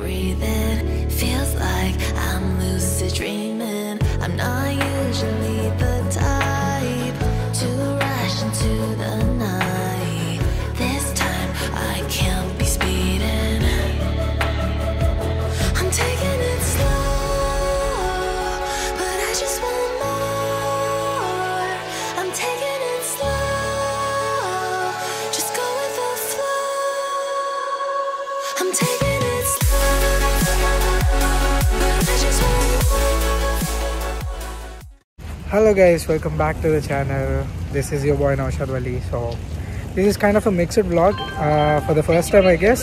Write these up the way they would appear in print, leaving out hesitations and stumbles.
breathing. Feels like I'm lucid dreaming. I'm not usually the type to rush into the night. This time I can't be speeding. I'm taking it slow, but I just want more. I'm taking it slow, just go with the flow. I'm taking it slow, but I just want more. Hello guys, welcome back to the channel. This is your boy Naushad Wali. So this is kind of a mixed vlog for the first time, I guess.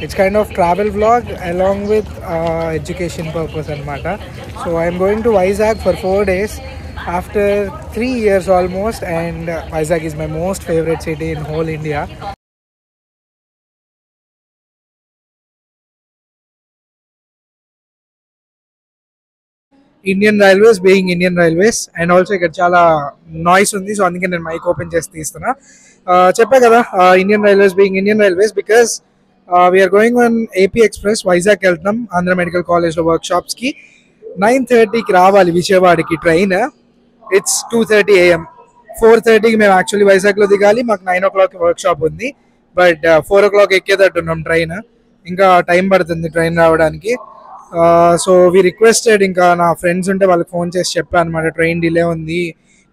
It's kind of travel vlog along with education purpose anamata. So I'm going to Vizag for 4 days after 3 years almost, and Vizag is my most favorite city in whole India. Indian Railways being Indian Railways, and also ఇక్కడ చాలా noise ఉంది, so అందుకే నేను mic open చేసి తీస్తున్నా. చెప్పా కదా, Indian Railways being Indian Railways because we are going on AP express. Vizag వెళ్తున్నాం ఆంధ్ర మెడికల్ కాలేజ్లో వర్క్షాప్స్కి. 9:30కి రావాలి విజయవాడకి ట్రైన్. It's 2:30 AM. 4:30కి మేము యాక్చువల్లీ వైజాగ్లో దిగాలి. మాకు 9 o'clock వర్క్షాప్ ఉంది, బట్ 4 o'clock ఎక్కేటట్టున్నాం ట్రైన్. ఇంకా టైం పడుతుంది ట్రైన్ రావడానికి. సో వీ రిక్వెస్టెడ్, ఇంకా నా ఫ్రెండ్స్ ఉంటే వాళ్ళకి ఫోన్ చేసి చెప్పాను అనమాట, ట్రైన్ డిలే ఉంది,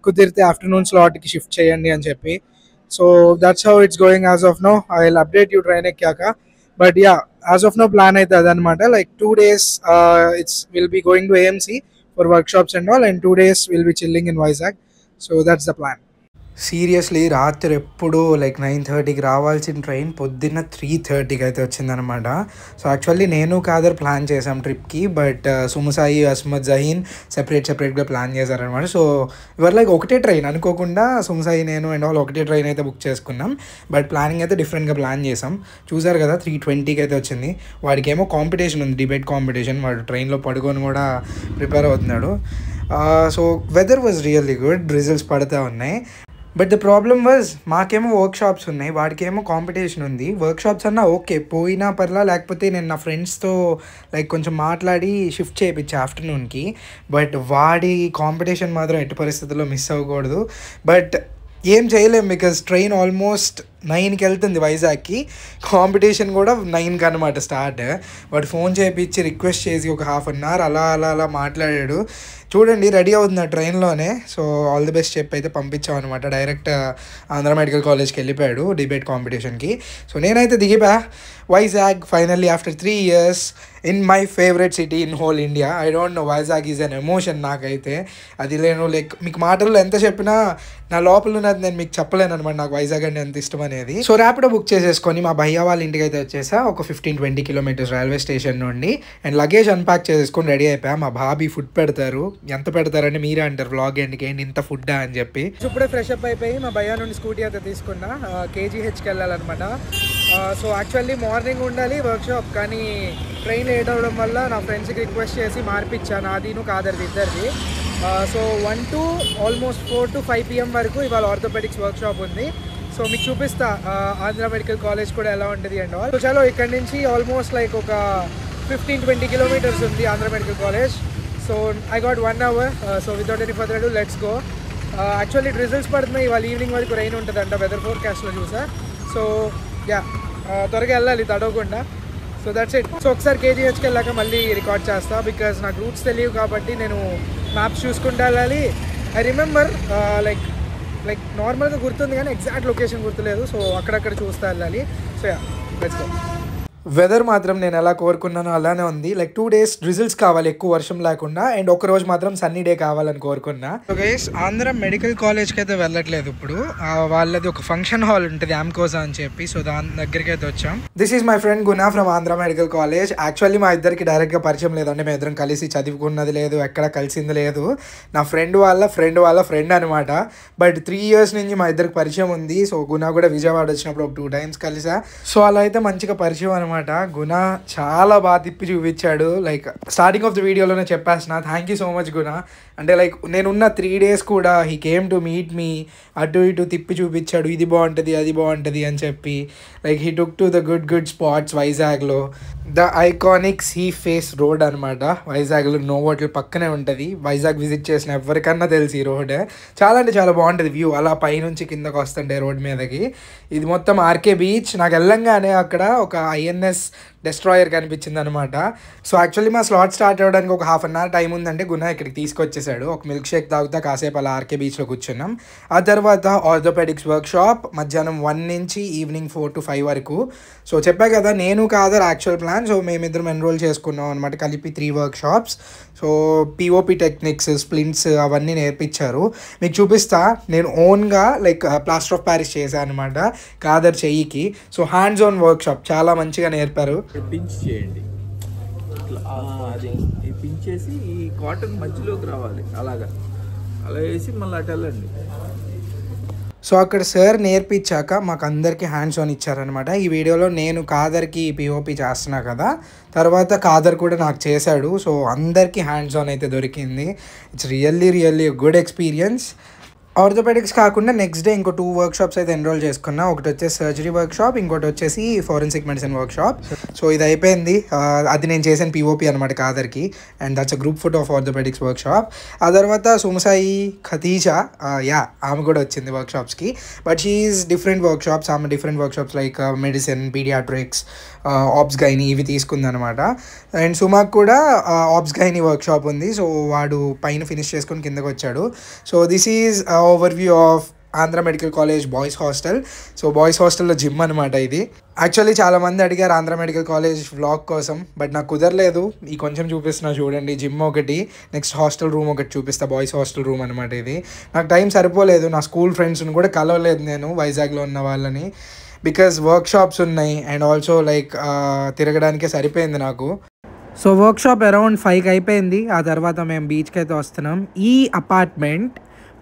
కుదిరితే ఆఫ్టర్నూన్ స్లాట్కి షిఫ్ట్ చేయండి అని చెప్పి. So that's how it's going as of now. I will update you train ఎక్కాక. But ya, as of now plan అయితే అదనమాట. Like 2 days will be going to AMC for workshops and all, and 2 days will be chilling in Vizag. So that's the plan. Seriously రాత్రి ఎప్పుడు like 9:30కి రావాల్సిన train పొద్దున్న 3:30కి అయితే వచ్చిందనమాట. So actually నేను Khadar plan చేసాం ట్రిప్కి, బట్ సుముసాయి, అస్మద్, జహీన్ సెపరేట్గా ప్లాన్ చేశారనమాట. సో ఇవర్ లైక్ ఒకటే ట్రైన్ అనుకోకుండా సుముసాయి, నేను అండ్ ఆల్ ఒకటే ట్రైన్ అయితే బుక్ చేసుకున్నాం. బట్ ప్లానింగ్ అయితే డిఫరెంట్గా ప్లాన్ చేసాం. చూసారు కదా, 3:20కి అయితే వచ్చింది. వాడికేమో కాంపిటీషన్ ఉంది, డిబేట్ కాంపిటీషన్. వాడు ట్రైన్లో పడుకొని కూడా ప్రిపేర్ అవుతున్నాడు. So weather was really good, results పడుతూ ఉన్నాయి. బట్ ద ప్రాబ్లమ్ వాజ్, మాకేమో వర్క్షాప్స్ ఉన్నాయి, వాడికేమో కాంపిటీషన్ ఉంది. వర్క్షాప్స్ అన్నా ఓకే, పోయినా పర్లా, లేకపోతే నేను నా ఫ్రెండ్స్తో లైక్ కొంచెం మాట్లాడి షిఫ్ట్ చేయించా ఆఫ్టర్నూన్కి. బట్ వాడి కాంపిటీషన్ మాత్రం ఎట్టి పరిస్థితుల్లో మిస్ అవ్వకూడదు. బట్ ఏం చేయలేం, బికాజ్ ట్రైన్ ఆల్మోస్ట్ 9కి వెళ్తుంది వైజాగ్కి. కాంపిటీషన్ కూడా 9కి అనమాట స్టార్ట్. వాడు ఫోన్ చేయించి రిక్వెస్ట్ చేసి ఒక 1/2 hour అలా మాట్లాడాడు. చూడండి, రెడీ అవుతుంది ఆ ట్రైన్లోనే. సో ఆల్ ది బెస్ట్ చెప్పి అయితే పంపించాం అనమాట. డైరెక్ట్ ఆంధ్ర మెడికల్ కాలేజ్కి వెళ్ళిపోయాడు డిబేట్ కాంపిటీషన్కి. సో నేనైతే దిగిపా Vizag finally after 3 years in my favourite city in whole India. I don't know, Vizag is an emotion నాకైతే. అది నేను లైక్ మీకు మాటల్లో ఎంత చెప్పినా నా లోపల ఉన్నది నేను మీకు చెప్పలేను అనమాట, నాకు వైజాగ్ అంటే ఎంత ఇష్టం అనేది. సో ర్యాపిడో బుక్ చేసేసుకొని మా భయ్య వాళ్ళ ఇంటికి అయితే వచ్చేసా, ఒక 15-20 kilometers రైల్వే స్టేషన్ నుండి. అండ్ లగేజ్ అన్ప్యాక్ చేసేసుకొని రెడీ అయిపోయా. మా బాబీ ఫుడ్ పెడతారు, ఎంత పెడతారని మీరే అంటారు వ్లాగ్ ఎండ్కి, ఏంటి ఇంత ఫుడ్డా అని చెప్పి. ఇప్పుడే ఫ్రెష్ అప్ అయిపోయి మా భయ్య నుండి స్కూటీ అయితే తీసుకున్నా, KGHకి వెళ్ళాలన్నమాట. సో యాక్చువల్లీ మార్నింగ్ ఉండాలి వర్క్షాప్, కానీ ట్రైన్ లేట్ అవ్వడం వల్ల నా ఫ్రెండ్స్కి రిక్వెస్ట్ చేసి మార్పిచ్చాను, నాదిను కాదర్ది ఇద్దరిది. So 1 to almost 4 to 5 PM వరకు ఇవాళ ఆర్థోపెడిక్స్ వర్క్షాప్ ఉంది. సో మీకు చూపిస్తా ఆంధ్ర మెడికల్ కాలేజ్ కూడా ఎలా ఉంటుంది అండ్ ఆల్. సో చలో, ఇక్కడ నుంచి ఆల్మోస్ట్ లైక్ ఒక 15-20 kilometers ఉంది Andhra medical college. So I got 1 hour. So without any further ado, let's go. Actually results పడుతున్నాయి, ఇవాళ ఈవినింగ్ వరకు రైన్ ఉంటుందంట వెదర్ ఫోర్కాస్ట్లో చూసా. సో యా, త్వరగా వెళ్ళాలి తడవకుండా. So that's it. సో ఒకసారి KGHకి వెళ్ళాక మళ్ళీ రికార్డ్ చేస్తా, బికాజ్ నాకు రూట్స్ తెలియవు కాబట్టి నేను మ్యాప్స్ చూసుకుంటూ వెళ్ళాలి. ఐ రిమెంబర్ లైక్ నార్మల్గా గుర్తుంది కానీ ఎగ్జాక్ట్ లొకేషన్ గుర్తులేదు. సో అక్కడక్కడ చూస్తూ వెళ్ళాలి. So yeah, let's go. Weather మాత్రం నేను ఎలా కోరుకున్నానో అలానే ఉంది. లైక్ 2 days రిజల్ట్స్ కావాలి ఎక్కువ వర్షం లేకుండా, అండ్ ఒక రోజు మాత్రం సన్నీ డే కావాలని కోరుకున్నా. సో గైస్, ఆంధ్ర మెడికల్ కాలేజ్కి అయితే వెళ్ళట్లేదు ఇప్పుడు. వాళ్ళది ఒక ఫంక్షన్ హాల్ ఉంటుంది ఆమ్కోజా అని చెప్పి, సో దాని దగ్గరికి అయితే వచ్చాం. This is my friend Guna from Andhra medical college. Actually మా ఇద్దరికి డైరెక్ట్గా పరిచయం లేదంటే మేము ఇద్దరం కలిసి చదువుకున్నది లేదు, ఎక్కడ కలిసింది లేదు. నా ఫ్రెండ్ వాళ్ళ ఫ్రెండ్ అనమాట. బట్ 3 years నుంచి మా ఇద్దరికి పరిచయం ఉంది. సో గునా కూడా విజయవాడ వచ్చినప్పుడు ఒక 2 times కలిసా. సో అలా అయితే మంచిగా పరిచయం అనమాట. గుణ చాలా బాగా తిప్పి చూపించాడు. లైక్ స్టార్టింగ్ ఆఫ్ ద వీడియోలోనే చెప్పేసిన, థ్యాంక్ యూ సో మచ్ గుణ. అంటే లైక్ నేనున్న 3 days కూడా he came to meet me, అటు ఇటు తిప్పి చూపించాడు, ఇది బాగుంటుంది అది బాగుంటుంది అని చెప్పి. Like he took to the good spots వైజాగ్లో. The iconic sea face road అనమాట. వైజాగ్లో నోవోటల్ పక్కనే ఉంటుంది. వైజాగ్ విజిట్ చేసిన ఎవరికన్నా తెలిసి ఈ రోడ్ చాలా అంటే చాలా బాగుంటుంది. వ్యూ అలా పైనుంచి కిందకు వస్తుంటే రోడ్ మీదకి. ఇది మొత్తం ఆర్కే బీచ్. నాకు వెళ్ళంగానే అక్కడ ఒక ఐఎన్ఎస్ డెస్ట్రాయర్ కనిపించింది అనమాట. సో యాక్చువల్లీ మా స్లాట్ స్టార్ట్ అవ్వడానికి ఒక హాఫ్ అన్ అవర్ టైం ఉందంటే గుణ ఇక్కడికి తీసుకొచ్చేసాడు. ఒక మిల్క్ షేక్ తాగుతా కాసేపు అలా ఆర్కే బీచ్లో కూర్చున్నాం. ఆ తర్వాత ఆర్థోపెడిక్స్ వర్క్షాప్ మధ్యాహ్నం 1 నుంచి ఈవినింగ్ 4 to 5 వరకు. సో చెప్పా కదా నేను కాదర్ యాక్చువల్ ప్లాన్. సో మేమిద్దరం ఎన్రోల్ చేసుకున్నాం అనమాట కలిపి 3 workshops. So POP techniques, splints అవన్నీ నేర్పించారు. మీకు చూపిస్తా. నేను ఓన్గా లైక్ ప్లాస్టర్ ఆఫ్ ప్యారిస్ చేశాను అనమాట కాదర్ చెయ్యికి. సో హ్యాండ్స్ ఆన్ వర్క్షాప్ చాలా మంచిగా నేర్పారు. పించ్ చేయండి ఇట్లా అది పించ్ చేసి ఈ కాటన్ మధ్యలోకి రావాలి. అలాగా అలా వేసి మళ్ళీ అటు వెళ్ళండి. సో అక్కడ సార్ నేర్పించాక మాకు అందరికీ హ్యాండ్స్ ఆన్ ఇచ్చారనమాట. ఈ వీడియోలో నేను కాదర్కి పిఓపి చేస్తున్నా కదా, తర్వాత కాదర్ కూడా నాకు చేశాడు. సో అందరికీ హ్యాండ్స్ ఆన్ అయితే దొరికింది. It's really good experience. Orthopaedics కాకుండా నెక్స్ట్ డే ఇంకో 2 వర్క్షాప్స్ అయితే ఎన్రోల్ చేసుకున్నా. ఒకటి వచ్చేసి సర్జరీ వర్క్షాప్, ఇంకోటి వచ్చేసి ఫోరెన్సిక్ మెడిసిన్ వర్క్షాప్. సో ఇది అయిపోయింది. అది నేను చేసిన పిఓపి అనమాట కాదర్కి. And that's a group photo of orthopaedics workshop. ఆ తర్వాత సుమసాయి ఖతీజా ఆమె కూడా వచ్చింది వర్క్షాప్స్కి. But she is different workshops. ఆమె different workshops like medicine, paediatrics, obs gynae ఇవి తీసుకుందనమాట. అండ్ సుమాక్ కూడా ఆబ్స్ గైనీ వర్క్షాప్ ఉంది. సో వాడు పైన ఫినిష్ చేసుకొని కిందకు వచ్చాడు. So this is overview of Andhra medical college boys hostel. So boys హాస్టల్లో జిమ్ అనమాట ఇది. యాక్చువల్లీ చాలామంది అడిగారు ఆంధ్ర మెడికల్ కాలేజ్ వ్లాగ్ కోసం, బట్ నాకు కుదరలేదు. ఈ కొంచెం చూపిస్తున్నా చూడండి. జిమ్ ఒకటి, నెక్స్ట్ హాస్టల్ రూమ్ ఒకటి చూపిస్తా. బాయ్స్ హాస్టల్ రూమ్ అనమాట ఇది. నాకు టైం సరిపోలేదు. నా స్కూల్ ఫ్రెండ్స్ని కూడా కలవలేదు నేను వైజాగ్లో ఉన్న వాళ్ళని, బికాజ్ వర్క్షాప్స్ ఉన్నాయి అండ్ ఆల్సో లైక్ తిరగడానికే సరిపోయింది నాకు. సో వర్క్షాప్ అరౌండ్ 5కి అయిపోయింది. ఆ తర్వాత మేము బీచ్కి అయితే వస్తున్నాం. ఈ apartment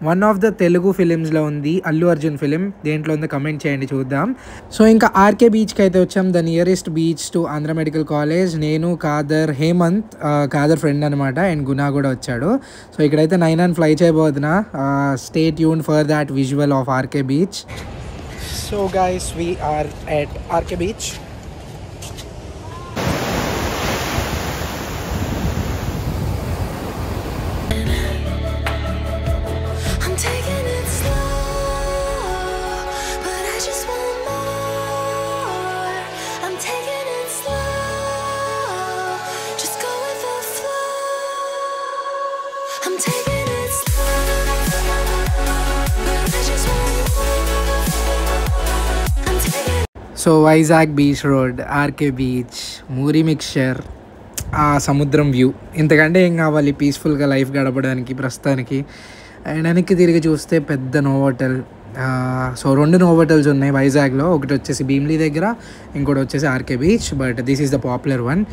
one of the Telugu ఫిలిమ్స్లో ఉంది, అల్లు అర్జున్ ఫిలిం. దేంట్లో ఉందో కమెంట్ చేయండి చూద్దాం. సో ఇంకా ఆర్కే బీచ్కి అయితే వచ్చాం, the nearest beach to Andhra medical college. నేను, కాదర్, హేమంత్, కాదర్ ఫ్రెండ్ అనమాట, అండ్ గునా కూడా వచ్చాడు. సో ఇక్కడైతే 9 ఫ్లై చేయబోతున్నా. Stay tune for that visual of RK beach. So guys we are at RK Beach. I'm taking it slow, but I just want more. I'm taking it slow, just go with the flow. I'm taking it slow, but I just want more. I'm taking. So Vizag beach road, RK beach, మూరీ mixture, ఆ సముద్రం view, ఇంతకంటే ఏం కావాలి పీస్ఫుల్గా life గడపడానికి ప్రస్తుతానికి. And వెనక్కి తిరిగి చూస్తే పెద్ద నోవోటల్. సో 2 నోవోటల్స్ ఉన్నాయి వైజాగ్లో. ఒకటి వచ్చేసి భీమ్లీ దగ్గర, ఇంకోటి వచ్చేసి RK beach. But this is the popular one.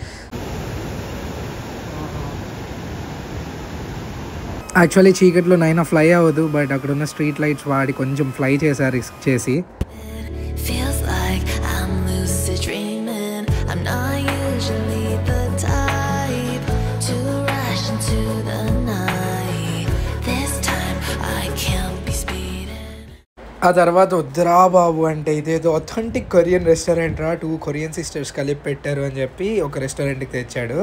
Actually చీకట్లో 9 ఫ్లై అవ్వదు, బట్ అక్కడ ఉన్న స్ట్రీట్ లైట్స్ వాడి కొంచెం ఫ్లై చేశారు రిస్క్ చేసి. Feels like I'm lucid dreaming. I'm not usually the type to rush into the night. This time I can't be speeding. ఆ తర్వాత వద్దురా బాబు అంటే ఇదేదో అథెంటిక్ కొరియన్ రెస్టారెంట్ రా, 2 కొరియన్ సిస్టర్స్ కలిపి పెట్టారు అని చెప్పి ఒక రెస్టారెంట్కి తెచ్చాడు.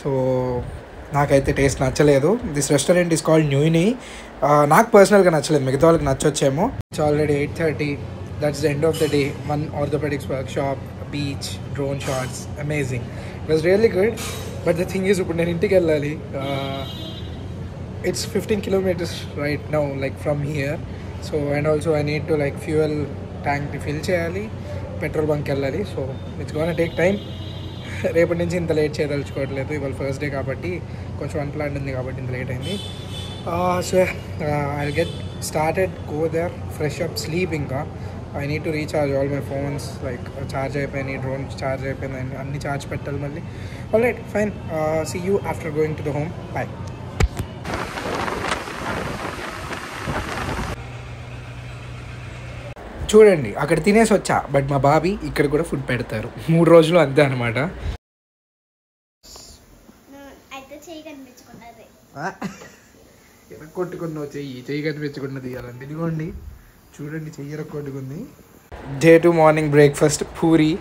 సో నాకైతే టేస్ట్ నచ్చలేదు. దిస్ రెస్టారెంట్ ఈస్ కాల్డ్ న్యూని. నాకు పర్సనల్గా నచ్చలేదు, మిగతా వాళ్ళకి నచ్చొచ్చేమో. It's already 8:30. That's the end of the day. 1 orthopedics workshop, beach, drone shots, amazing. It was really good. But the thing is, ఇప్పుడు నేను ఇంటికి వెళ్ళాలి. It's 15 kilometers right now, like from here. So and also I need to like fuel tank fill చేయాలి, petrol bunk వెళ్ళాలి. So it's gonna take time. రేపటి నుంచి ఇంత late చేయదలుచుకోవట్లేదు. ఇవాళ ఫస్ట్ డే కాబట్టి కొంచెం అన్ప్లాన్ ఉంది కాబట్టి ఇంత లేట్ అయింది. So I'll get started, go there, fresh up, sleep. ఇంకా I need to recharge all my phones, like charge అయిపోయింది, డ్రోన్ charge అయిపోయింది, అన్ని charge పెట్టాలి మళ్ళీ. Alright, fine. See you after going to the home. Bye. చూడండి అక్కడ తినేసి వచ్చా, బట్ మా బాబీ ఇక్కడ కూడా ఫుడ్ పెడతారు 3 రోజులు అంతే అనమాట. కొట్టుకున్న చెయ్యి కనిపించకుండా తీయాలండి. ఇదిగోండి చూడండి, చెయ్యి కొట్టుకుంది. Day 2 morning breakfast puri.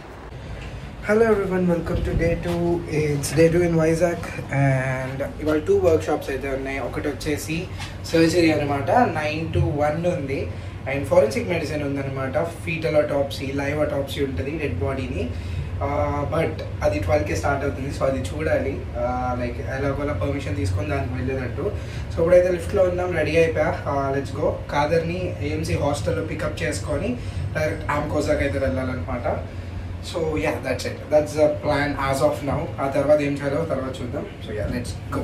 Hello everyone, welcome to day 2. It's day 2 in Vizag and ఇవాళ 2 వర్క్షాప్స్ అయితే ఉన్నాయి. ఒకటి వచ్చేసి సర్జరీ అనమాట, 9 to 1 ఉంది. అండ్ ఫోరెన్సిక్ మెడిసిన్ ఉందన్నమాట. ఫీటల్ అటాప్సీ, లైవ్ అటాప్సీ ఉంటుంది డెడ్ బాడీని. బట్ అది 12కి స్టార్ట్ అవుతుంది. సో అది చూడాలి, లైక్ ఎలాగోలా పర్మిషన్ తీసుకొని దానికి వెళ్ళేటట్టు. సో ఇప్పుడైతే లిఫ్ట్లో ఉన్నాం, రెడీ అయిపోయా. Let's go. కాదర్ని ఏఎంసీ హాస్టల్లో పికప్ చేసుకొని డైరెక్ట్ ఆమ్కోజాకి అయితే వెళ్ళాలన్నమాట. So ya, that's the plan as of now. ఆ తర్వాత ఏం చేయాలో తర్వాత చూద్దాం. So yeah, let's go.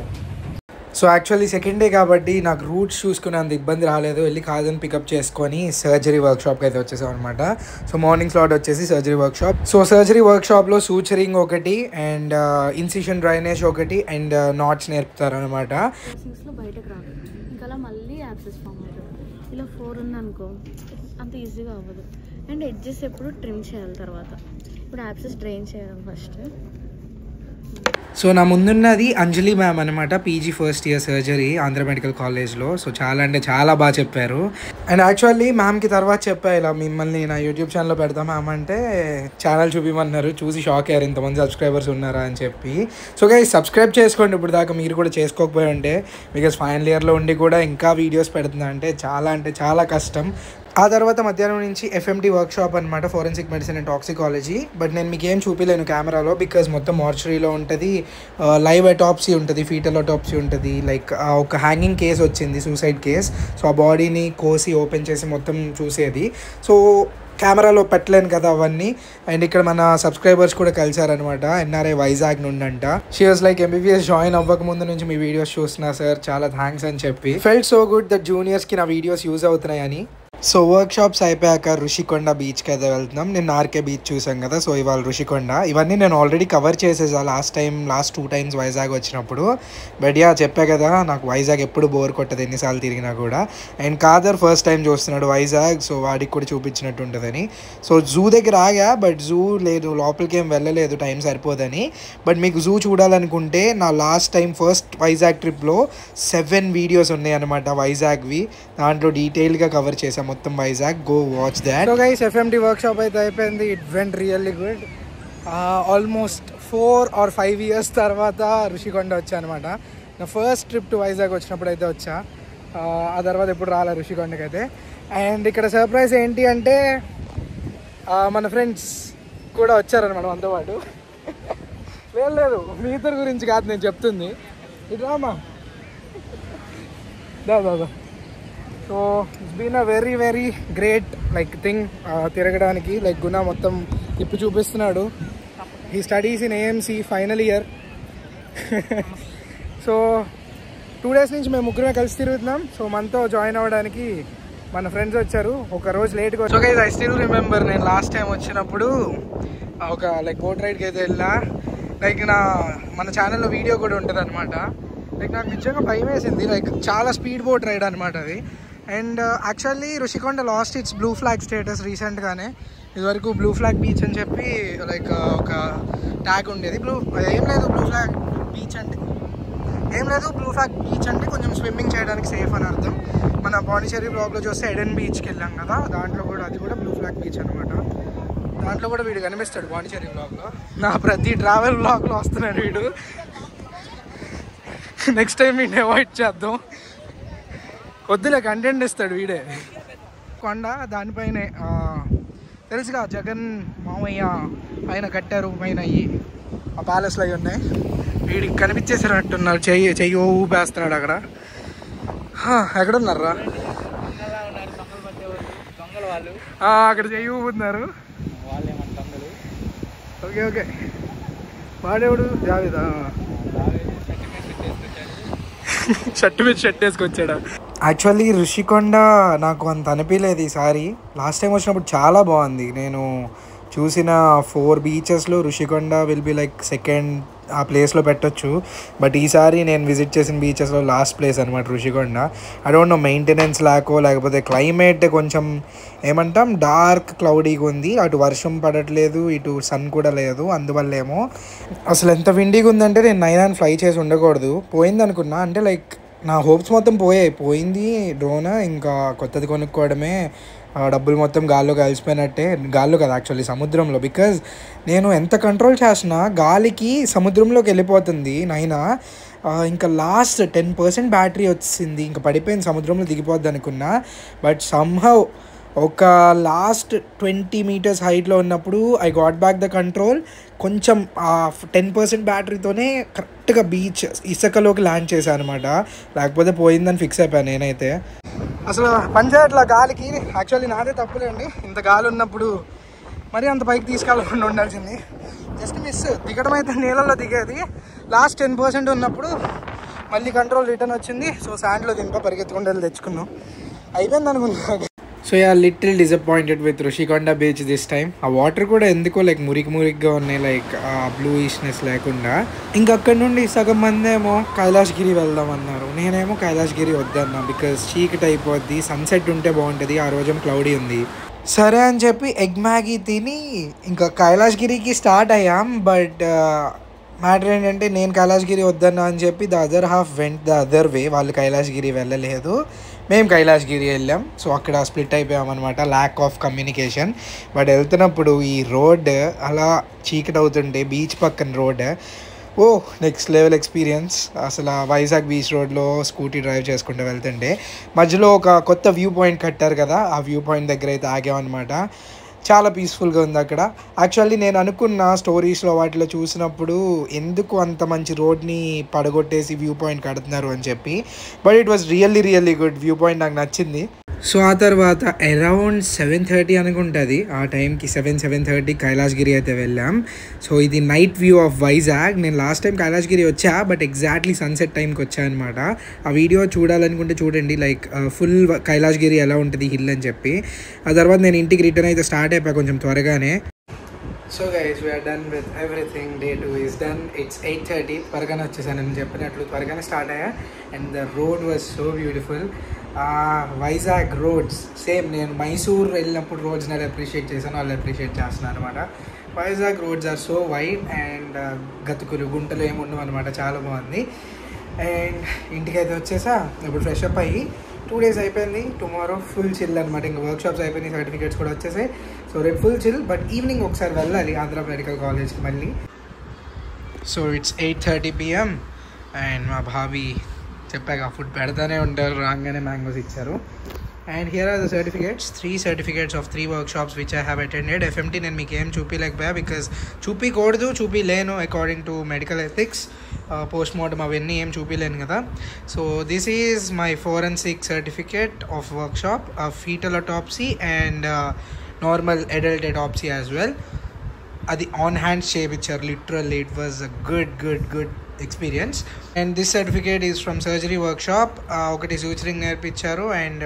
So actually second day కాబట్టి నాకు రూట్స్ చూసుకునే అంత ఇబ్బంది రాలేదు. వెళ్ళి కాదని పికప్ చేసుకొని సర్జరీ వర్క్షాప్కి అయితే వచ్చేసాం అనమాట. సో మార్నింగ్ స్లాట్ వచ్చేసి సర్జరీ వర్క్షాప్. సో సర్జరీ వర్క్షాప్లో సూచరింగ్ ఒకటి అండ్ ఇన్సిషన్ డ్రైనేజ్ ఒకటి అండ్ నాట్స్ నేర్పుతారు అనమాట. బయటకు రాదు, ఇంకా అలా మళ్ళీ యాప్సెస్ ఫామ్ అవుతుంది. ఇలా 4 ఉందనుకో అంత ఈజీగా అవ్వదు. అండ్ ఎడ్జెస్ ఎప్పుడు ట్రిమ్ చేయాలి, తర్వాత ఇప్పుడు యాప్సెస్ డ్రైన్ చేయడం ఫస్ట్. సో నా ముందున్నది అంజలి మ్యామ్ అనమాట, PG first year surgery Andhra medical కాలేజ్లో. సో చాలా అంటే చాలా బాగా చెప్పారు. అండ్ యాక్చువల్లీ మ్యామ్కి తర్వాత చెప్పా, ఇలా మిమ్మల్ని నా యూట్యూబ్ ఛానల్లో పెడతాం మ్యామ్ అంటే ఛానల్ చూపిమన్నారు. చూసి షాక్ అయ్యారు, ఇంతమంది సబ్స్క్రైబర్స్ ఉన్నారా అని చెప్పి. సో గైస్ సబ్స్క్రైబ్ చేసుకోండి ఇప్పుడు దాకా మీరు కూడా చేసుకోకపోయి ఉంటే, బికాజ్ ఫైనల్ ఇయర్లో ఉండి కూడా ఇంకా వీడియోస్ పెడుతున్నా అంటే చాలా కష్టం. ఆ తర్వాత మధ్యాహ్నం నుంచి ఎఫ్ఎంటీ వర్క్షాప్ అనమాట, forensic medicine and toxicology. But నేను మీకు ఏం చూపించలేను కెమెరాలో, బికాజ్ మొత్తం మార్చరీలో ఉంటుంది. లైవ్ అటాప్సీ ఉంటుంది, ఫీటల్ అటాప్సీ ఉంటుంది. లైక్ ఒక హ్యాంగింగ్ కేస్ వచ్చింది, సూసైడ్ కేస్. సో ఆ బాడీని కోసి ఓపెన్ చేసి మొత్తం చూసేది. సో కెమెరాలో పెట్టలేను కదా అవన్నీ. అండ్ ఇక్కడ మన సబ్స్క్రైబర్స్ కూడా కలిసారనమాట, ఎన్ఆర్ఐ వైజాగ్ నుండి అంట. She was like MBBS join అవ్వక ముందు నుంచి మీ వీడియోస్ చూస్తున్నా సార్, చాలా థ్యాంక్స్ అని చెప్పి. ఫెల్ట్ సో గుడ్ దట్ జూనియర్స్కి నా వీడియోస్ యూజ్ అవుతున్నాయని. సో వర్క్షాప్స్ అయిపోయాక ఋషికొండ బీచ్కి అయితే వెళ్తున్నాం. నేను ఆర్కే బీచ్ చూసాం కదా, సో ఇవాళ ఋషికొండ. ఇవన్నీ నేను ఆల్రెడీ కవర్ చేసేసా లాస్ట్ 2 times వైజాగ్ వచ్చినప్పుడు. బట్ యా, చెప్పా కదా నాకు వైజాగ్ ఎప్పుడు బోర్ కొట్టదు ఎన్నిసార్లు తిరిగినా కూడా. అండ్ కాదర్ ఫస్ట్ టైం చూస్తున్నాడు వైజాగ్, సో వాడికి కూడా చూపించినట్టు ఉంటుందని. సో జూ దగ్గర ఆగా, బట్ జూ లేదు, లోపలికి ఏం వెళ్ళలేదు, టైం సరిపోదని. బట్ మీకు జూ చూడాలనుకుంటే నా లాస్ట్ టైం ఫస్ట్ వైజాగ్ ట్రిప్లో 7 వీడియోస్ ఉన్నాయి అనమాట వైజాగ్వి. దాంట్లో డీటెయిల్గా కవర్ చేసాం మొత్తం Vizag. Go watch that. So guys FMT workshop అయితే అయిపోయింది. It went really good. Almost 4 or 5 years తర్వాత ఋషికొండ వచ్చా అనమాట. నా ఫస్ట్ ట్రిప్ టు వైజాగ్ వచ్చినప్పుడు అయితే వచ్చా. ఆ తర్వాత ఎప్పుడు రాలే ఋషికొండకి అయితే. అండ్ ఇక్కడ సర్ప్రైజ్ ఏంటి అంటే మన ఫ్రెండ్స్ కూడా వచ్చారనమాట మనతో పాటు. లేదు మీ ఇద్దరు గురించి కాదు నేను చెప్తుంది, ఇటు రామా దాదా. So it's been a very great like thing తిరగడానికి. లైక్ గుణ మొత్తం తిప్పి చూపిస్తున్నాడు. ఈ studies in AMC final year. So 2 days నుంచి మేము ముగ్గురమే కలిసి తిరుగుతున్నాం. సో మనతో జాయిన్ అవ్వడానికి మన ఫ్రెండ్స్ వచ్చారు, ఒక రోజు లేట్గా. So guys I still remember, నేను లాస్ట్ టైం వచ్చినప్పుడు ఒక లైక్ బోట్ రైడ్కి అయితే వెళ్ళా. లైక్ మన ఛానల్లో వీడియో కూడా ఉంటుంది అనమాట. లైక్ నాకు నిజంగా భయం వేసింది, లైక్ చాలా స్పీడ్ బోట్ రైడ్ అనమాట అది. And actually Rushikonda lost its blue flag status రీసెంట్గానే. ఇదివరకు బ్లూ ఫ్లాగ్ బీచ్ అని చెప్పి లైక్ ఒక ట్యాగ్ ఉండేది. ఏం లేదు బ్లూ ఫ్లాగ్ బీచ్ అంటే కొంచెం స్విమ్మింగ్ చేయడానికి సేఫ్ అని అర్థం. మన పాండిచేరి బ్లాగ్లో చూస్తే ఎడెన్ బీచ్కి వెళ్ళాం కదా, దాంట్లో కూడా అది కూడా బ్లూ ఫ్లాగ్ బీచ్ అనమాట. దాంట్లో కూడా వీడు కనిపిస్తాడు పాండిచేరి బ్లాగ్లో. నా ప్రతి ట్రావెల్ బ్లాగ్లో వస్తున్నాడు వీడు. నెక్స్ట్ టైం వీడిని అవాయిడ్ చేద్దాం, వద్దులే కంటెంట్ ఇస్తాడు వీడే. కొండ దానిపైనే తెలుసుగా జగన్ మామయ్య పైన కట్టారు, పైన అయ్యి ఆ ప్యాలెస్లో అవి ఉన్నాయి. వీడికి కనిపించేసారంటున్నారు, చెయ్యి ఊపేస్తున్నాడు అక్కడ. ఎక్కడున్నారా అక్కడ చెయ్యి ఊపుతున్నారు. ఓకే వాడేవాడు జావేదా షర్ట్ మీద షర్ట్ వేసుకొచ్చాడా. యాక్చువల్లీ ఋషికొండ నాకు అంత అనిపించలేదు ఈసారి. లాస్ట్ టైం వచ్చినప్పుడు చాలా బాగుంది. నేను చూసిన 4 beachesలో Rushikonda will be like second ఆ ప్లేస్లో పెట్టొచ్చు. బట్ ఈసారి నేను విజిట్ చేసిన బీచెస్లో లాస్ట్ ప్లేస్ అనమాట Rushikonda. I don't no maintenance లేకపోతే క్లైమేట్ కొంచెం ఏమంటాం డార్క్ క్లౌడీగా ఉంది. అటు వర్షం పడట్లేదు, ఇటు సన్ కూడా లేదు. అందువల్లేమో అసలు ఎంత విండీగా ఉందంటే నేను 9 ఫ్లై చేసి ఉండకూడదు. పోయింది అనుకున్నా, అంటే లైక్ నా హోప్స్ మొత్తం పోయింది డ్రోన్. ఇంకా కొత్తది కొనుక్కోవడమే డబ్బులు మొత్తం గాల్లో కలిసిపోయినట్టే. గాల్లో కదా యాక్చువల్లీ సముద్రంలో. బికాజ్ నేను ఎంత కంట్రోల్ చేసినా గాలికి సముద్రంలోకి వెళ్ళిపోతుంది నైనా. ఇంకా లాస్ట్ 10% బ్యాటరీ వచ్చింది, ఇంకా పడిపోయింది, సముద్రంలో దిగిపోద్ది అనుకున్నా. బట్ సమ్హౌ ఒక లాస్ట్ 20 meters హైట్లో ఉన్నప్పుడు I got back the control. కొంచెం 10% బ్యాటరీతోనే కరెక్ట్గా బీచ్ ఇసుకలోకి ల్యాండ్ చేశాను అనమాట. లేకపోతే పోయిందని ఫిక్స్ అయిపోయాను నేనైతే. అసలు పంచాయట్లా గాలికి యాక్చువల్లీ నాదే తప్పులేండి. ఇంత గాలి ఉన్నప్పుడు మరీ అంత పైకి తీసుకెళ్ళకుండా ఉండాల్సింది. Just miss. దిగడం అయితే నీళ్ళల్లో దిగేది. లాస్ట్ 10% ఉన్నప్పుడు మళ్ళీ కంట్రోల్ రిటర్న్ వచ్చింది. సో శాండ్లో దింప పరిగెత్తుకుంటూ వెళ్ళి తెచ్చుకున్నాం. అయిపోయింది అనుకున్నా. So yeah little disappointed with Rushikonda beach this time. ఆ వాటర్ కూడా ఎందుకో లైక్ మురికిగా ఉన్నాయి, లైక్ బ్లూయిష్నెస్ లేకుండా. ఇంకక్కడి నుండి సగం మంది ఏమో కైలాసగిరి వెళ్దాం అన్నారు. నేనేమో కైలాసగిరి వద్దన్నా, బికాజ్ చీకటి అయిపోద్ది, సన్సెట్ ఉంటే బాగుంటుంది. ఆ రోజు క్లౌడీ ఉంది. సరే అని చెప్పి ఎగ్ మ్యాగీ తిని ఇంకా కైలాసగిరికి స్టార్ట్ అయ్యాం. బట్ మ్యాటర్ ఏంటంటే నేను కైలాసగిరి వద్దన్నా అని చెప్పి the other half went the other way. వాళ్ళు కైలాసగిరి వెళ్ళలేదు, మేము కైలాసగిరి వెళ్ళాం. సో అక్కడ స్ప్లిట్ అయిపోయామన్నమాట, ల్యాక్ ఆఫ్ కమ్యూనికేషన్. బట్ వెళ్తున్నప్పుడు ఈ రోడ్ అలా చీకటి అవుతుంటే, బీచ్ పక్కన రోడ్, ఓ నెక్స్ట్ లెవెల్ ఎక్స్పీరియన్స్. అసలు వైజాగ్ బీచ్ రోడ్లో స్కూటీ డ్రైవ్ చేసుకుంటూ వెళ్తుంటే మధ్యలో ఒక కొత్త వ్యూ పాయింట్ కట్టారు కదా, ఆ వ్యూ పాయింట్ దగ్గర అయితే ఆగామన్నమాట. చాలా పీస్ఫుల్గా ఉంది అక్కడ. యాక్చువల్లీ నేను అనుకున్న స్టోరీస్లో వాటిలో చూసినప్పుడు ఎందుకు అంత మంచి రోడ్ని పడగొట్టేసి వ్యూ పాయింట్ కడుతున్నారు అని చెప్పి. But it was really good. View point నాకు నచ్చింది. సో ఆ తర్వాత అరౌండ్ 7:30 అనుకుంటుంది ఆ టైంకి, 7:30 కైలాసగిరి అయితే వెళ్ళాం. సో ఇది నైట్ వ్యూ ఆఫ్ వైజాగ్. నేను లాస్ట్ టైం కైలాసగిరి వచ్చా, బట్ ఎగ్జాక్ట్లీ సన్సెట్ టైంకి వచ్చా అనమాట. ఆ వీడియో చూడాలనుకుంటే చూడండి, లైక్ ఫుల్ కైలాసగిరి ఎలా ఉంటుంది హిల్ అని చెప్పి. ఆ తర్వాత నేను ఇంటికి రిటర్న్ అయితే స్టార్ట్ అయిపోయా కొంచెం త్వరగానే. So guys we are done with everything. Day 2 is done. It's 8:30. త్వరగానే వచ్చేసాను నేను చెప్పినట్లు, త్వరగానే స్టార్ట్ అయ్యా. And the road was so beautiful. Vizag roads same నేను మైసూర్ వెళ్ళినప్పుడు రోడ్స్ నేను అప్రిషియేట్ చేశాను, వాళ్ళు అప్రిషియేట్ చేస్తున్నాను అనమాట. Vizag roads are so wide and గతుకులు గుంటలు ఏమి ఉండవు అనమాట. చాలా బాగుంది. అండ్ ఇంటికైతే వచ్చేసా. ఇప్పుడు ఫ్రెష్ అప్ అయ్యి 2 days అయిపోయింది. టుమారో ఫుల్ చిల్ అనమాట. ఇంకా వర్క్షాప్స్ అయిపోయినాయి, సర్టిఫికేట్స్ కూడా వచ్చేసాయి. సో రేపు ఫుల్ చిల్. బట్ ఈవినింగ్ ఒకసారి వెళ్ళాలి ఆంధ్ర మెడికల్ కాలేజ్కి మళ్ళీ. సో ఇట్స్ 8:30 PM అండ్ మా భాబీ చెప్పాక ఫుడ్ పెడతానే ఉంటారు, రాగానే మ్యాంగోస్ ఇచ్చారు. And here are the certificates, 3 certificates of 3 workshops which I have attended. FMT నేను మీకు ఏం చూపించలేకపోయా, బికాజ్ చూపించకూడదు, చూపించలేను according to medical ethics. Post mortem అవన్నీ ఏం చూపించలేను కదా. So this is my forensic certificate of workshop, fetal autopsy and normal adult autopsy as well. అది ఆన్ హ్యాండ్స్ చేయించారు literally. It was a good experience. And this certificate is from surgery workshop. ఒకటి suturing నేర్పించారు and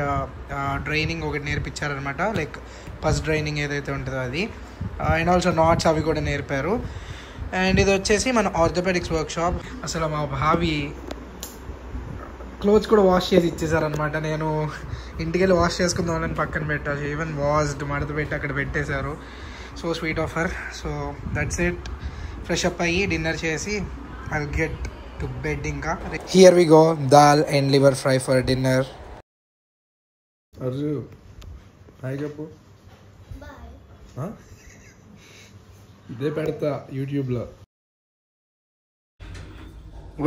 draining ఒకటి నేర్పించారు అనమాట, like పస్ draining ఏదైతే ఉంటుందో అది. అండ్ ఆల్సో నాట్స్ అవి కూడా నేర్పారు. అండ్ ఇది వచ్చేసి మన ఆర్థోపెడిక్స్ వర్క్షాప్. అసలు మా భావి క్లోత్స్ కూడా వాష్ చేసి ఇచ్చేసారనమాట. నేను ఇంటికి వెళ్ళి వాష్ చేసుకుందామని పక్కన పెట్టాను. ఈవెన్ వాష్డ్ మడత పెట్టి అక్కడ పెట్టేశారు. So sweet of her. So that's it. Fresh up అయ్యి డిన్నర్ చేసి I'll get to bed ఇంకా. Here we go, dal and liver fry for dinner. Arju hi చెప్పు. ఇదే పెడతా యూట్యూబ్లో.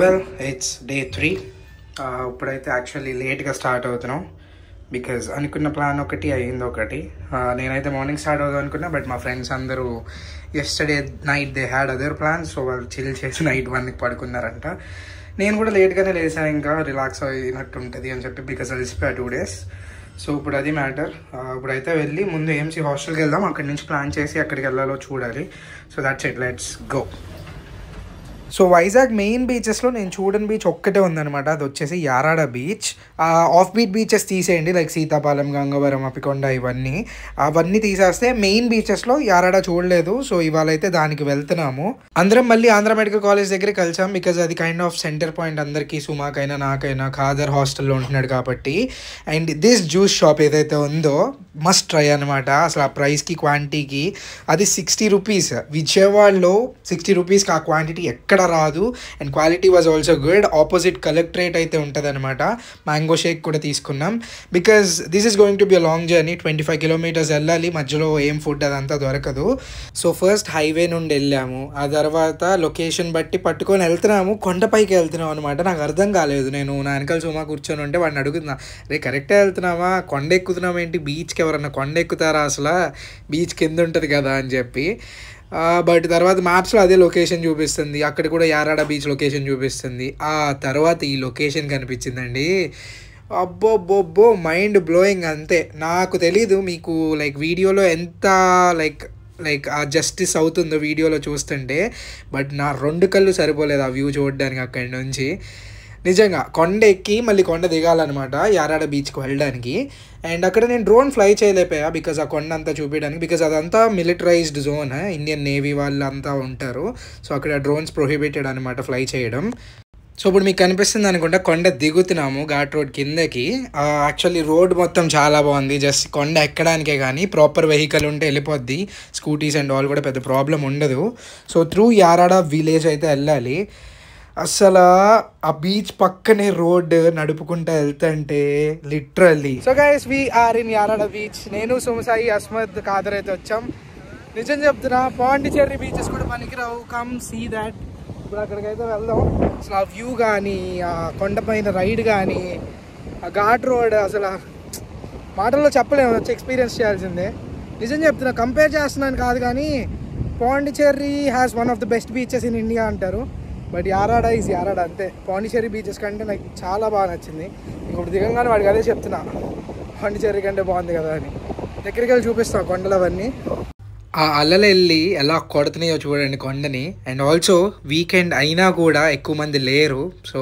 Well it's day 3. ఇప్పుడైతే యాక్చువల్లీ లేట్గా స్టార్ట్ అవుతున్నాం, బికాజ్ అనుకున్న ప్లాన్ ఒకటి అయ్యింది ఒకటి. నేనైతే మార్నింగ్ స్టార్ట్ అవుదాం అనుకున్నా, బట్ మా ఫ్రెండ్స్ అందరూ yesterday night they had other plans. So వాళ్ళు చిల్ చేసి నైట్ 1కి పడుకున్నారంట. నేను కూడా లేట్గానే లేసాను, ఇంకా రిలాక్స్ అయినట్టు ఉంటుంది అని చెప్పి, బికాజ్ అలసిపోయా 2 days. సో ఇప్పుడు అది మ్యాటర్. ఇప్పుడైతే వెళ్ళి ముందు ఏఎంసీ హాస్టల్కి వెళ్దాం, అక్కడి నుంచి ప్లాన్ చేసి ఎక్కడికి వెళ్ళాలో చూడాలి. So that's it, let's go. So Vizag main బీచెస్లో నేను చూడని బీచ్ ఒక్కటే ఉందన్నమాట, అది వచ్చేసి Yarada beach. Off beat beaches తీసేయండి, లైక్ సీతాపాలెం, గంగవరం, అపికొండ అవన్నీ తీసేస్తే మెయిన్ బీచెస్లో యారాడ చూడలేదు. సో ఇవాళ అయితే దానికి వెళ్తున్నాము. అందరం మళ్ళీ ఆంధ్ర మెడికల్ కాలేజ్ దగ్గర కలిసాం, బికాజ్ అది కైండ్ ఆఫ్ సెంటర్ పాయింట్ అందరికీ, సుమాకైనా నాకైనా. ఖాదర్ హాస్టల్లో ఉంటున్నాడు కాబట్టి. అండ్ దిస్ జ్యూస్ షాప్ ఏదైతే ఉందో మస్ట్ ట్రై అనమాట. అసలు ఆ ప్రైస్కి క్వాంటిటీకి అది 60 రూపీస్. విజయవాడలో 60 రూపీస్కి ఆ క్వాంటిటీ ఎక్కడ ఎక్కడ రాదు. And quality was also good. Opposite collectorate అయితే ఉంటుంది అనమాట. మ్యాంగో షేక్ కూడా తీసుకున్నాం because this is going to be a long journey. 25 kilometres వెళ్ళాలి, మధ్యలో ఏం ఫుడ్ అదంతా దొరకదు. సో ఫస్ట్ హైవే నుండి వెళ్ళాము, ఆ తర్వాత లొకేషన్ బట్టి పట్టుకొని వెళ్తున్నాము, కొండపైకి వెళ్తున్నాం అనమాట. నాకు అర్థం కాలేదు. నేను నా వెనకాల సుమా కూర్చొని ఉంటే వాడిని అడుగుతున్నా, రే కరెక్టే వెళ్తున్నావా, కొండ ఎక్కుతున్నాం ఏంటి, బీచ్కి ఎవరన్నా కొండ ఎక్కుతారా, అసలు బీచ్ కింద ఉంటుంది కదా అని చెప్పి. బట్ తర్వాత మ్యాప్స్లో అదే లొకేషన్ చూపిస్తుంది, అక్కడ కూడా యారాడ బీచ్ లొకేషన్ చూపిస్తుంది. ఆ తర్వాత ఈ లొకేషన్ కనిపించిందండి. అబ్బో మైండ్ బ్లోయింగ్ అంతే. నాకు తెలీదు మీకు లైక్ వీడియోలో ఎంత లైక్ ఆ జస్టిస్ అవుతుందో వీడియోలో చూస్తుంటే, బట్ నా 2 కళ్ళు సరిపోలేదు ఆ వ్యూ చూడడానికి అక్కడి నుంచి. నిజంగా కొండ ఎక్కి మళ్ళీ కొండ దిగాలన్నమాట యారాడ బీచ్కి వెళ్ళడానికి. అండ్ అక్కడ నేను డ్రోన్ ఫ్లై చేయలేకపోయా బికాజ్ ఆ కొండ అంతా చూపించడానికి, బికాజ్ అదంతా మిలిటరైజ్డ్ జోన్, ఇండియన్ నేవీ వాళ్ళు అంతా ఉంటారు. సో అక్కడ డ్రోన్స్ ప్రొహిబిటెడ్ అనమాట ఫ్లై చేయడం. సో ఇప్పుడు మీకు కనిపిస్తుంది అనుకుంటా కొండ దిగుతున్నాము ఘాట్ రోడ్ కిందకి. యాక్చువల్లీ రోడ్ మొత్తం చాలా బాగుంది, జస్ట్ కొండ ఎక్కడానికే కానీ ప్రాపర్ వెహికల్ ఉంటే వెళ్ళిపోద్ది, స్కూటీస్ అండ్ ఆల్ కూడా పెద్ద ప్రాబ్లం ఉండదు. సో త్రూ యారాడ విలేజ్ అయితే వెళ్ళాలి. అసలు ఆ బీచ్ పక్కనే రోడ్ నడుపుకుంటూ వెళ్తుంటే literally. So guys we are in Yarada beach. నేను సుమసాయి అస్మద్ ఖాదర్ అయితే వచ్చాం. నిజం చెప్తున్నా, పాండిచేరి బీచెస్ కూడా పనికిరావు. Come see that. ఇప్పుడు అక్కడికైతే వెళ్దాం. అసలు ఆ వ్యూ కానీ, ఆ కొండపైన రైడ్ కానీ, ఆ ఘాట్ రోడ్ అసలు మాటల్లో చెప్పలేము, వచ్చి ఎక్స్పీరియన్స్ చేయాల్సిందే. నిజం చెప్తున్నా, కంపేర్ చేస్తున్నాను కాదు కానీ Pondicherry has one of the best beaches in India అంటారు, బట్ యారాడ ఈజ్ యారాడ అంతే. పాండిచేరి బీచెస్ కంటే నాకు చాలా బాగా నచ్చింది. ఇంకొకటి దిగంగానే వాడికి అదే చెప్తున్నా, పాండిచేరి కంటే బాగుంది కదా అని. దగ్గరికి వెళ్ళి చూపిస్తాను కొండలు అవన్నీ. ఆ అలలు వెళ్ళి ఎలా కొడుతున్నాయో చూడండి కొండని. అండ్ ఆల్సో వీకెండ్ అయినా కూడా ఎక్కువ మంది లేరు. సో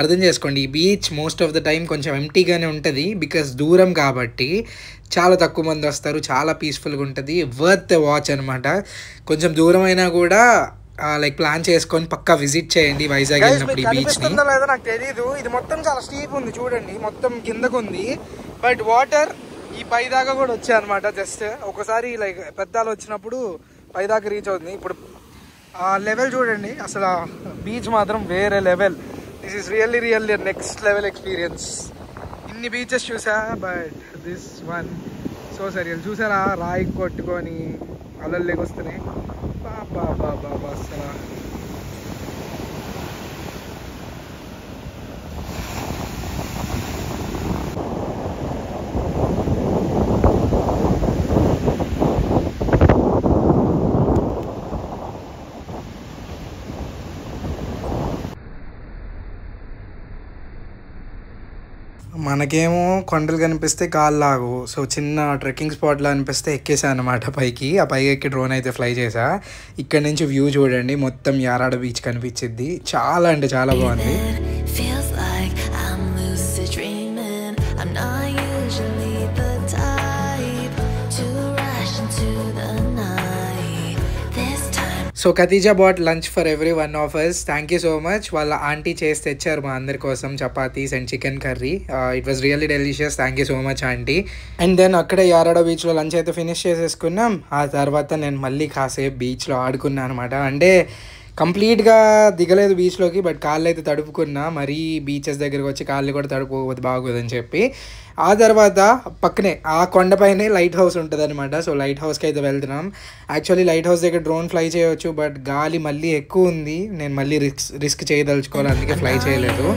అర్థం చేసుకోండి, ఈ beach most of the time కొంచెం ఎంటీగానే ఉంటుంది బికాస్ దూరం కాబట్టి. చాలా తక్కువ మంది వస్తారు, చాలా పీస్ఫుల్గా ఉంటుంది, వర్త్ వాచ్ అనమాట. కొంచెం దూరం అయినా కూడా లైక్ ప్లాన్ చేసుకొని పక్కా విజిట్ చేయండి వైజాగ్ వెళ్ళినప్పుడు ఈ బీచ్ ని. లేదో నాకు తెలియదు, ఇది మొత్తం చాలా స్టీప్ ఉంది చూడండి, మొత్తం కిందకు ఉంది. బట్ వాటర్ ఈ పై దాకా కూడా వచ్చాయి అనమాట. జస్ట్ ఒకసారి లైక్ పెద్దాలు వచ్చినప్పుడు పై దాకా రీచ్ అవుతుంది. ఇప్పుడు ఆ లెవెల్ చూడండి, అసలు బీచ్ మాత్రం వేరే level. This is really next level experience. ఇన్ని బీచెస్ చూసా, but this one so surreal. చూసారా రాయి కొట్టుకొని అలలు లెగొస్తున్నాయి. బాబా అసలు మనకేమో కొండలు కనిపిస్తే కాళ్ళు లాగు. సో చిన్న ట్రెక్కింగ్ స్పాట్లో అనిపిస్తే ఎక్కేసాను అనమాట పైకి. ఆ పైకి ఎక్కి డ్రోన్ అయితే ఫ్లై చేసా. ఇక్కడ నుంచి వ్యూ చూడండి, మొత్తం యారాడ బీచ్ కనిపించింది. చాలా అంటే చాలా బాగుంది. So Khatija bought lunch for every one of us. Thank you so much. వాళ్ళ ఆంటీ చేసి తెచ్చారు మా అందరి కోసం chapatis and chicken curry. It was really delicious. Thank you so much aunty. And then అక్కడే యారాడ బీచ్లో లంచ్ అయితే ఫినిష్ చేసేసుకున్నాం. ఆ తర్వాత నేను మళ్ళీ కాసేపు బీచ్లో ఆడుకున్నాను అనమాట. అంటే కంప్లీట్గా దిగలేదు బీచ్లోకి, బట్ కాళ్ళు అయితే తడుపుకున్నా. మరీ బీచెస్ దగ్గరకు వచ్చి కాళ్ళు కూడా తడుపుకోవద్దు, బాగోదని చెప్పి. ఆ తర్వాత పక్కనే ఆ కొండపైనే లైట్ హౌస్ ఉంటుంది అనమాట. సో లైట్ హౌస్కి అయితే వెళ్తున్నాం. యాక్చువల్లీ లైట్ హౌస్ దగ్గర డ్రోన్ ఫ్లై చేయవచ్చు, బట్ గాలి మళ్ళీ ఎక్కువ ఉంది. నేను మళ్ళీ రిస్క్ చేయదలుచుకోవాలి, అందుకే ఫ్లై చేయలేదు.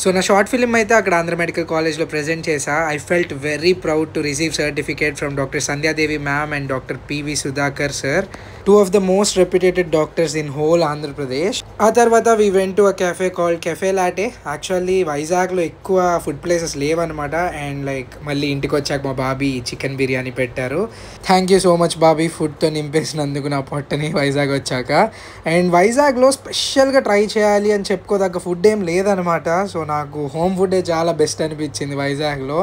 సో నా షార్ట్ ఫిల్మ్ అయితే అక్కడ ఆంధ్ర మెడికల్ కాలేజ్లో ప్రజెంట్ చేశా. I felt very proud to receive certificate from doctor Sandhya Devi ma'am and doctor PV Sudhakar sir. 2 of the most reputed doctors in whole Andhra Pradesh. ఆ తర్వాత we went to a cafe called Cafe Latte. Actually వైజాగ్లో ఎక్కువ food places లేవన్నమాట. And like మళ్ళీ ఇంటికి వచ్చాక మా Bobby chicken biryani పెట్టారు. Thank you so much Bobby, ఫుడ్తో నింపేసినందుకు నా పొట్టని వైజాగ్ వచ్చాక. అండ్ వైజాగ్లో స్పెషల్గా ట్రై చేయాలి అని చెప్పుకోదగ్గ ఫుడ్ ఏం లేదనమాట. సో నాకు హోమ్ ఫుడ్ చాలా బెస్ట్ అనిపించింది వైజాగ్లో.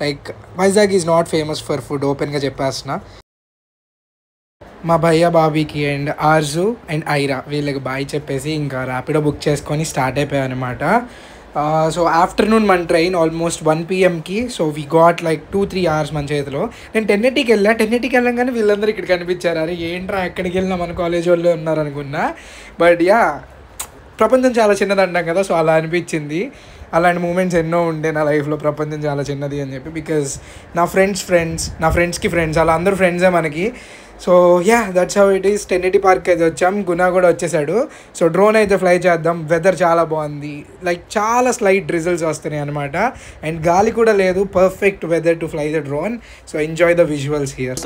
Like Vizag is not famous for food, ఓపెన్గా చెప్పేస్తున్నా. మా భయ్య బాబీకి అండ్ ఆర్జు అండ్ ఐరా వీళ్ళకి బాయ్ చెప్పేసి ఇంకా ర్యాపిడో బుక్ చేసుకొని స్టార్ట్ అయిపోయాయి అనమాట. సో ఆఫ్టర్నూన్ మన train almost 1 PM. So we got like 2-3 hours మన చేతిలో. నేను 10:80కి వెళ్ళా. 10:80కి వెళ్ళంగానే వీళ్ళందరూ ఇక్కడ కనిపించారు. అరే ఏంట్రా ఎక్కడికి వెళ్ళినా మన కాలేజ్ వాళ్ళు ఉన్నారు అనుకున్నా. బట్ యా, ప్రపంచం చాలా చిన్నది అంటాం కదా, సో అలా అనిపించింది. అలాంటి మూమెంట్స్ ఎన్నో ఉండే నా లైఫ్లో, ప్రపంచం చాలా చిన్నది అని చెప్పి. బికాజ్ నా ఫ్రెండ్స్కి ఫ్రెండ్స్ అలా అందరూ ఫ్రెండ్సే మనకి. So yeah, that's how it is. 1080 park అయితే వచ్చాం. గునా కూడా వచ్చేసాడు. సో డ్రోన్ అయితే ఫ్లై చేద్దాం. వెదర్ చాలా బాగుంది, లైక్ చాలా స్లైట్ డ్రిజల్స్ వస్తున్నాయి అనమాట. అండ్ గాలి కూడా లేదు, perfect whether to fly the drone. So enjoy the visuals here.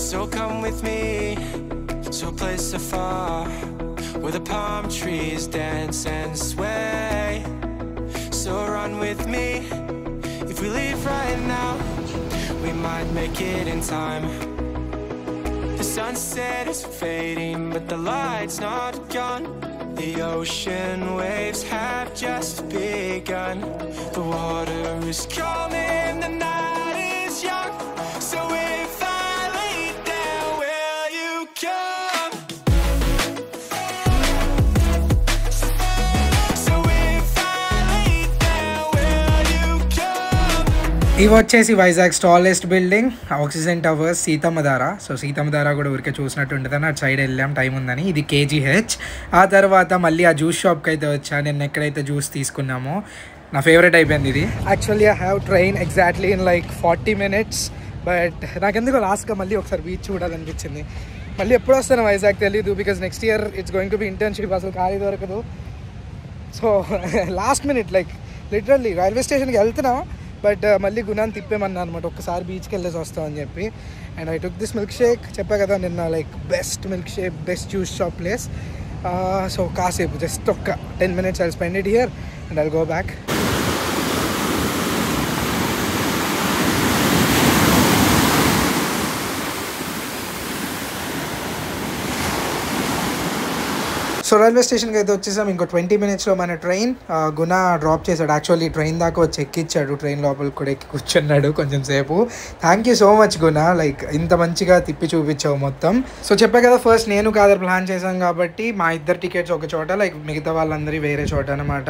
So come with me to a place so far where the palm trees dance and sway. So run with me. If we leave right now, we might make it in time. The sunset is fading, but the light's not gone. The ocean waves have just begun. The water is calming, the night is young. So if I lay down, will you come? So if I lay down, will you come? ఇవి వచ్చేసి Vizag tallest building, oxygen towers, Seethammadhara. So Seethammadhara కూడా ఊరికే చూసినట్టు ఉంటుందని అటు side వెళ్ళాం time ఉందని. ఇది KGH. ఆ తర్వాత మళ్ళీ ఆ జ్యూస్ షాప్కి అయితే వచ్చా. నేను ఎక్కడైతే జ్యూస్ తీసుకున్నామో నా ఫేవరెట్ అయిపోయింది ఇది. Actually I have train exactly in like 40 minutes. But నాకెందుకు లాస్ట్గా మళ్ళీ ఒకసారి బీచ్ చూడాలనిపించింది. మళ్ళీ ఎప్పుడు వస్తాను వైజాగ్ తెలీదు, because next year it's going to be internship. అసలు ఖాళీ దొరకదు. So last minute like literally railway స్టేషన్కి వెళ్తున్నా, బట్ మళ్ళీ గుణాన్ని తిప్పేమన్నా అనమాట, ఒక్కసారి బీచ్కి వెళ్ళేసి వస్తామని చెప్పి. And I took this milk shake. చెప్పా కదా నిన్న, like best milk shake, best juice shop place. So కాసేపు జస్ట్ ఒక్క 10 minutes I'll spend it here and I'll go back. So railway స్టేషన్కి అయితే వచ్చేసాం. ఇంకో 20 minutesలో మన ట్రైన్. గుణ డ్రాప్ చేశాడు. యాక్చువల్లీ ట్రైన్ దాకా వచ్చి ఎక్కిచ్చాడు. ట్రైన్ లోపలికి కూడా ఎక్కి కూర్చున్నాడు కొంచెం సేపు. Thank you so much Guna, like ఇంత మంచిగా తిప్పి చూపించావు మొత్తం. సో చెప్పా కదా, ఫస్ట్ నేను కాదర్ ప్లాన్ చేశాం కాబట్టి మా ఇద్దరు టికెట్స్ ఒక చోట, లైక్ మిగతా వాళ్ళందరి వేరే చోట అనమాట.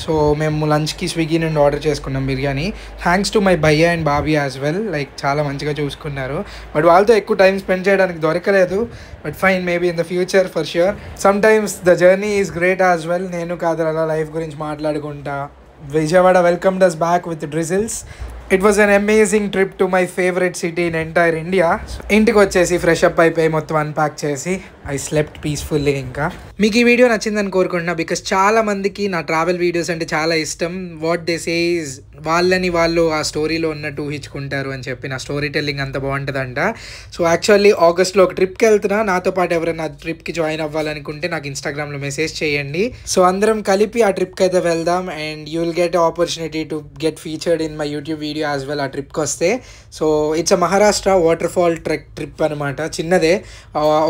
సో మేము లంచ్కి స్విగ్గీ నుండి ఆర్డర్ చేసుకున్నాం బిర్యానీ. థ్యాంక్స్ టు మై భయ్య and Bobby as well, like చాలా మంచిగా చూసుకున్నారు. బట్ వాళ్ళతో ఎక్కువ టైం స్పెండ్ చేయడానికి దొరకలేదు. But fine, maybe in the future for sure. Some times the journey is great as well. నేను కాదర్ అలా లైఫ్ గురించి మాట్లాడుకుంటా. Vijayawada welcomed us back with drizzles. It was an amazing trip to my favorite city in entire India. ఇంటికి వచ్చేసి fresh up అయిపోయి మొత్తం unpack చేసి I slept peacefully. ఇంకా మీకు ఈ వీడియో నచ్చిందని కోరుకుంటున్నా, బికాస్ చాలా మందికి నా ట్రావెల్ వీడియోస్ అంటే చాలా ఇష్టం. వాట్ దే సే ఈజ్ వాళ్ళని వాళ్ళు ఆ స్టోరీలో ఉన్నట్టు ఊహించుకుంటారు అని చెప్పి. నా స్టోరీ టెల్లింగ్ అంత బాగుంటుందంట. సో యాక్చువల్లీ ఆగస్ట్లో ఒక ట్రిప్కి వెళ్తున్నా. నాతో పాటు ఎవరైనా ట్రిప్కి జాయిన్ అవ్వాలనుకుంటే నాకు ఇన్స్టాగ్రామ్లో మెసేజ్ చేయండి. సో అందరం కలిపి ఆ ట్రిప్కి అయితే వెళ్దాం. And you will get opportunity to get featured in my YouTube video as well ఆ ట్రిప్కి వస్తే. So it's a Maharashtra water fall trip అనమాట. చిన్నదే,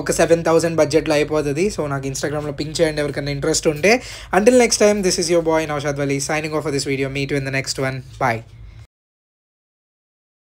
ఒక 7,000 బడ్జెట్లో అయిపోతుంది. సో నాకు ఇన్స్టాగ్రామ్లో పింక్ చేయండి ఎవరికైనా ఇంట్రెస్ట్ ఉంటే. Until next time, this is your boy Naushad Wali signing off for this video. Meet you in the next one. Bye.